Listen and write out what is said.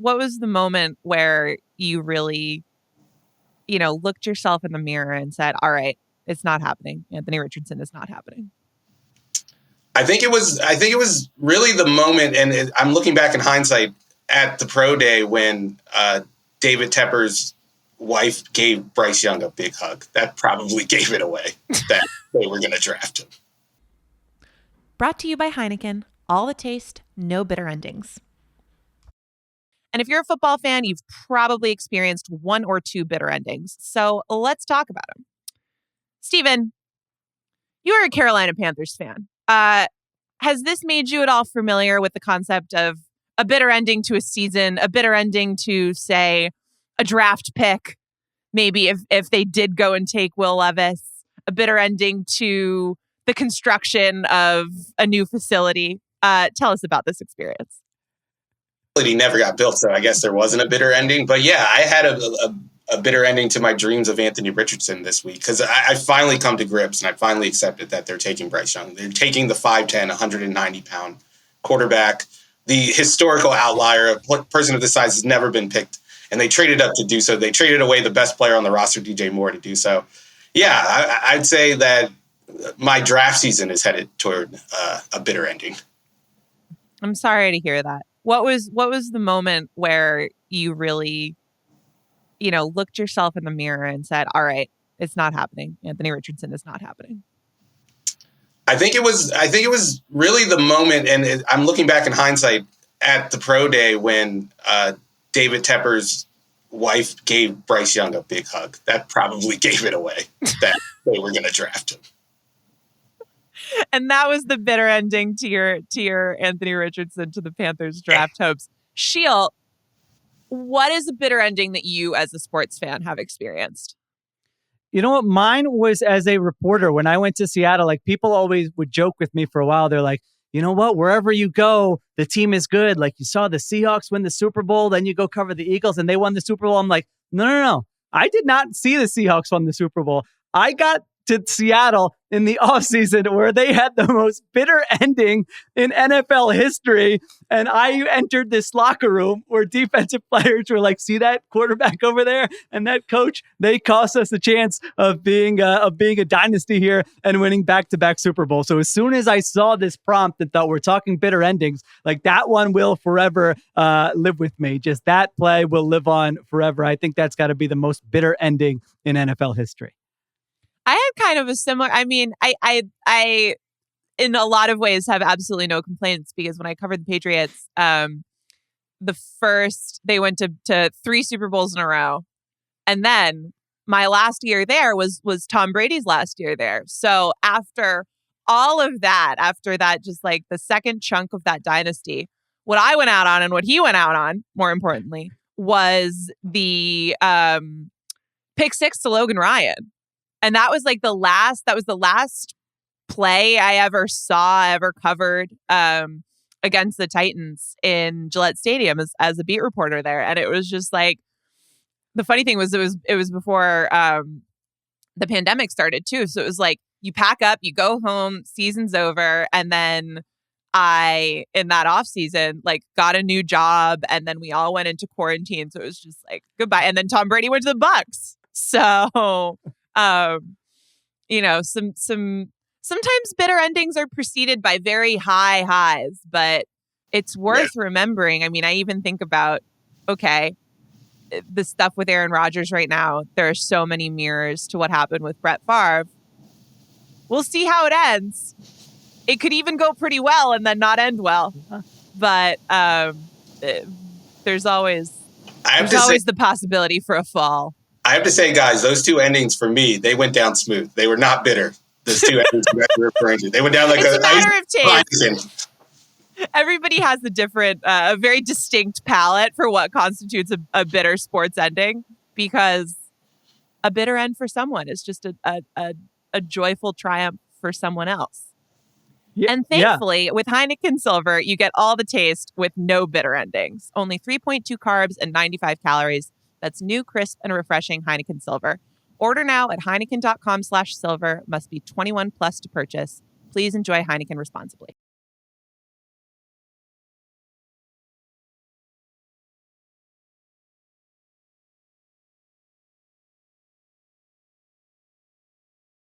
was the moment where you really, looked yourself in the mirror and said, all right, it's not happening. Anthony Richardson is not happening. I think it was really the moment, and I'm looking back in hindsight at the pro day when David Tepper's wife gave Bryce Young a big hug. That probably gave it away that they were going to draft him. Brought to you by Heineken. All the taste, no bitter endings. And if you're a football fan, you've probably experienced one or two bitter endings. So let's talk about them. Steven, you are a Carolina Panthers fan. Has this made you at all familiar with the concept of a bitter ending to a season, a bitter ending to, say, a draft pick, maybe if they did go and take Will Levis, a bitter ending to the construction of a new facility? Tell us about this experience. He never got built, so I guess there wasn't a bitter ending. But yeah, I had a bitter ending to my dreams of Anthony Richardson this week because I finally come to grips and I finally accepted that they're taking Bryce Young. They're taking the 5'10", 190-pound quarterback, the historical outlier, a person of this size has never been picked, and they traded up to do so. They traded away the best player on the roster, DJ Moore, to do so. Yeah, I'd say that my draft season is headed toward a bitter ending. I'm sorry to hear that. What was the moment where you really, looked yourself in the mirror and said, all right, it's not happening. Anthony Richardson is not happening. I think it was really the moment, and I'm looking back in hindsight at the pro day when David Tepper's wife gave Bryce Young a big hug. That probably gave it away that they were going to draft him. And that was the bitter ending to your Anthony Richardson to the Panthers draft hopes. Sheil, what is a bitter ending that you as a sports fan have experienced? You know what? Mine was as a reporter when I went to Seattle. Like, people always would joke with me for a while. They're like, you know what? Wherever you go, the team is good. Like, you saw the Seahawks win the Super Bowl, then you go cover the Eagles and they won the Super Bowl. I'm like, no. I did not see the Seahawks win the Super Bowl. I got to Seattle in the offseason where they had the most bitter ending in NFL history. And I entered this locker room where defensive players were like, see that quarterback over there and that coach? They cost us a chance of being a dynasty here and winning back-to-back Super Bowl. So as soon as I saw this prompt and thought we're talking bitter endings, like that one will forever live with me. Just that play will live on forever. I think that's got to be the most bitter ending in NFL history. I had kind of a similar, I in a lot of ways have absolutely no complaints because when I covered the Patriots, they went to 3 Super Bowls in a row. And then my last year there was Tom Brady's last year there. So after all of that, just like the second chunk of that dynasty, what I went out on and what he went out on, more importantly, was the pick 6 to Logan Ryan. And that was like the last play I ever covered against the Titans in Gillette Stadium as a beat reporter there. And it was just like, the funny thing was it was before the pandemic started too. So it was like, you pack up, you go home, season's over. And then I, in that off season, like got a new job and then we all went into quarantine. So it was just like, goodbye. And then Tom Brady went to the Bucs. So sometimes bitter endings are preceded by very high highs, but it's worth remembering. I mean, I even think about, okay, the stuff with Aaron Rodgers right now, there are so many mirrors to what happened with Brett Favre. We'll see how it ends. It could even go pretty well and then not end well. But there's always the possibility for a fall. I have to say, guys, those 2 endings for me, they went down smooth. They were not bitter. Those 2 endings you guys were referring to. They went down like it's a matter of taste. Heineken. Everybody has a very distinct palate for what constitutes a bitter sports ending, because a bitter end for someone is just a joyful triumph for someone else. Yeah, and thankfully, with Heineken Silver, you get all the taste with no bitter endings. Only 3.2 carbs and 95 calories. That's new, crisp, and refreshing Heineken Silver. Order now at Heineken.com/silver. Must be 21 plus to purchase. Please enjoy Heineken responsibly.